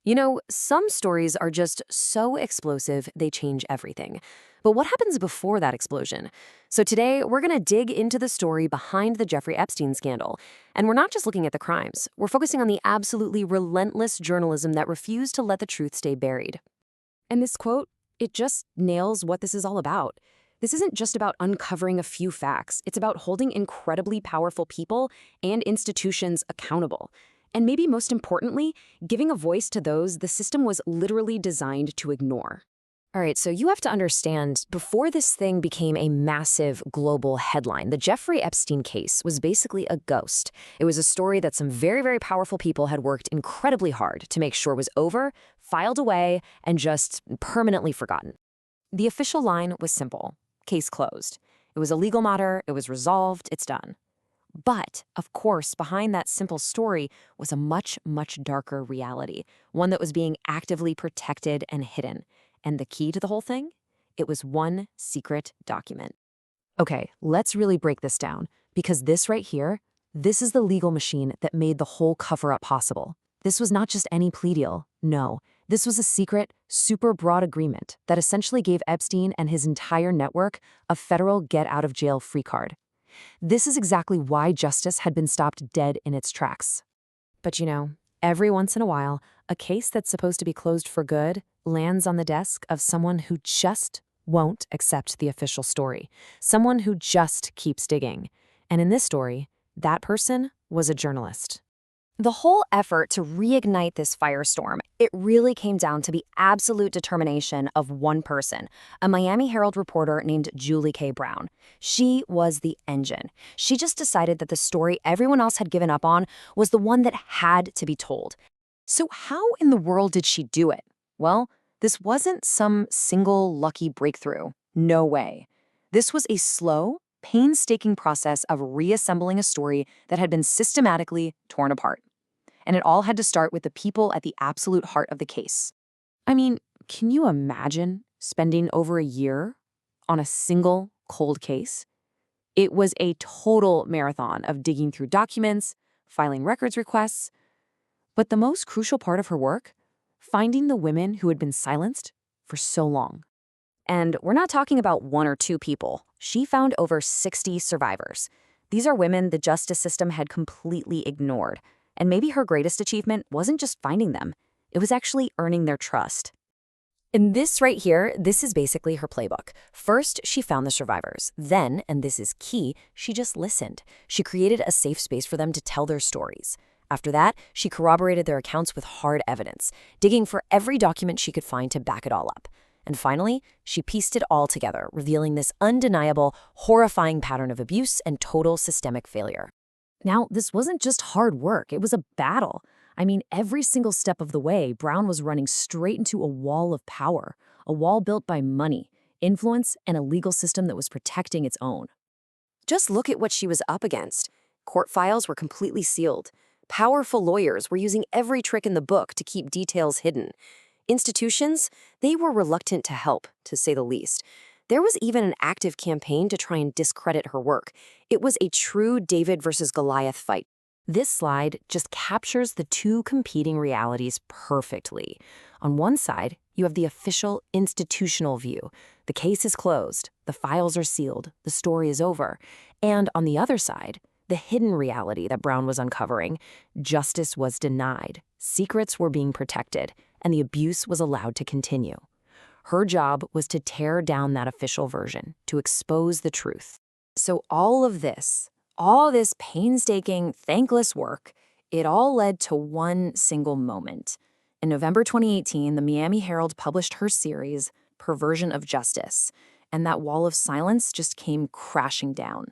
You know, some stories are just so explosive, they change everything. But what happens before that explosion? So today, we're going to dig into the story behind the Jeffrey Epstein scandal. And we're not just looking at the crimes, we're focusing on the absolutely relentless journalism that refused to let the truth stay buried. And this quote, it just nails what this is all about. This isn't just about uncovering a few facts. It's about holding incredibly powerful people and institutions accountable. And maybe most importantly, giving a voice to those the system was literally designed to ignore. All right, so you have to understand, before this thing became a massive global headline, the Jeffrey Epstein case was basically a ghost. It was a story that some very, very powerful people had worked incredibly hard to make sure was over, filed away, and just permanently forgotten. The official line was simple: case closed. It was a legal matter, it was resolved, it's done. But, of course, behind that simple story was a much, much darker reality, one that was being actively protected and hidden. And the key to the whole thing? It was one secret document. Okay, let's really break this down, because this right here, this is the legal machine that made the whole cover-up possible. This was not just any plea deal. No, this was a secret, super broad agreement that essentially gave Epstein and his entire network a federal get-out-of-jail-free card. This is exactly why justice had been stopped dead in its tracks. But you know, every once in a while, a case that's supposed to be closed for good lands on the desk of someone who just won't accept the official story, someone who just keeps digging. And in this story, that person was a journalist. The whole effort to reignite this firestorm, it really came down to the absolute determination of one person, a Miami Herald reporter named Julie K. Brown. She was the engine. She just decided that the story everyone else had given up on was the one that had to be told. So how in the world did she do it? Well, this wasn't some single lucky breakthrough. No way. This was a slow, painstaking process of reassembling a story that had been systematically torn apart. And it all had to start with the people at the absolute heart of the case. I mean, can you imagine spending over a year on a single cold case? It was a total marathon of digging through documents, filing records requests. But the most crucial part of her work? Finding the women who had been silenced for so long. And we're not talking about one or two people. She found over 60 survivors. These are women the justice system had completely ignored. And maybe her greatest achievement wasn't just finding them. It was actually earning their trust. In this right here, this is basically her playbook. First, she found the survivors. Then, and this is key, she just listened. She created a safe space for them to tell their stories. After that, she corroborated their accounts with hard evidence, digging for every document she could find to back it all up. And finally, she pieced it all together, revealing this undeniable, horrifying pattern of abuse and total systemic failure. Now, this wasn't just hard work, it was a battle. I mean, every single step of the way, Brown was running straight into a wall of power, a wall built by money, influence, and a legal system that was protecting its own. Just look at what she was up against. Court files were completely sealed. Powerful lawyers were using every trick in the book to keep details hidden. Institutions, they were reluctant to help, to say the least. There was even an active campaign to try and discredit her work. It was a true David versus Goliath fight. This slide just captures the two competing realities perfectly. On one side, you have the official institutional view. The case is closed, the files are sealed, the story is over. And on the other side, the hidden reality that Brown was uncovering. Justice was denied, secrets were being protected, and the abuse was allowed to continue. Her job was to tear down that official version, to expose the truth. So all this painstaking, thankless work, it all led to one single moment. In November 2018, the Miami Herald published her series, Perversion of Justice, and that wall of silence just came crashing down.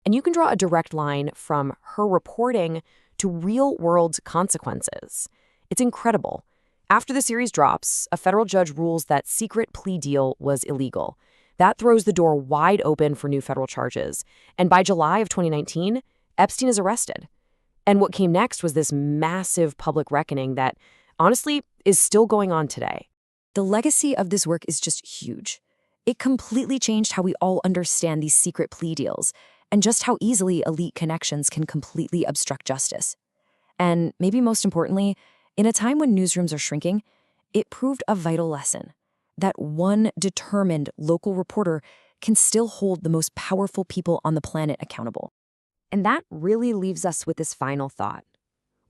And you can draw a direct line from her reporting to real-world consequences. It's incredible. After the series drops, a federal judge rules that secret plea deal was illegal. That throws the door wide open for new federal charges. And by July of 2019, Epstein is arrested. And what came next was this massive public reckoning that, honestly, is still going on today. The legacy of this work is just huge. It completely changed how we all understand these secret plea deals and just how easily elite connections can completely obstruct justice. And maybe most importantly, In a time when newsrooms are shrinking, it proved a vital lesson that one determined local reporter can still hold the most powerful people on the planet accountable. And that really leaves us with this final thought.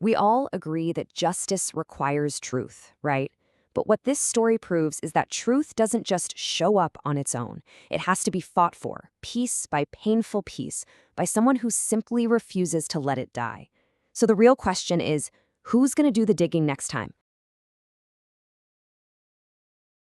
We all agree that justice requires truth, right? But what this story proves is that truth doesn't just show up on its own. It has to be fought for, piece by painful piece, by someone who simply refuses to let it die. So the real question is, who's going to do the digging next time?